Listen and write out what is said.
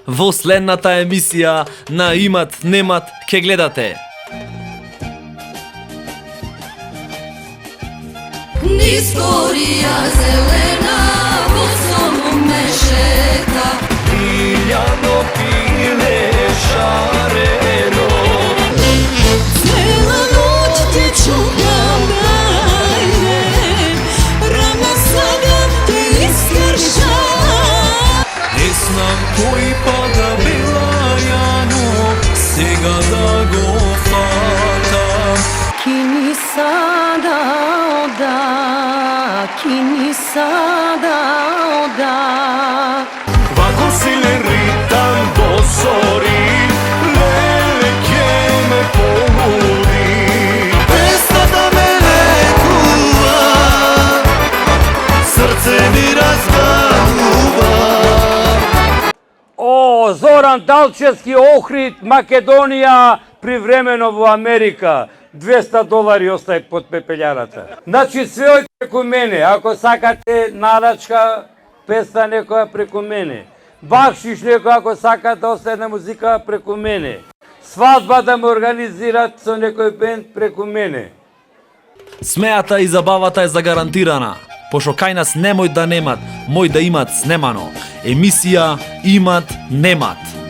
Во следната емисија на Имат Немат ке гледате. Низ корија зелена во сомом ме шета. Илјадо пиле шарено. Цела ноќ те чукам гајде, рана сага те искрша. Не знам кој пада белајано, сега да го фатам. Кини сада ода, кини сада ода. Вако силен ритам до зори, леле ке ме побуди. Песната ме лекува, срце ми разбавува. О, Зоран Далчевски, Охрид, Македонија, привремено во Америка. $200 остај под пепелјарата. Значи све е преку мене. Ако сакате нарачка, песна некоја преку мене. Бакшиш некој ако сакате остане музика преку мене. Свадба да ме организират со некој бенд преку мене. Смејата и забавата е загарантирана, пошто кај нас немој да немат, мој да имат снемано. Емисија Имат Немат.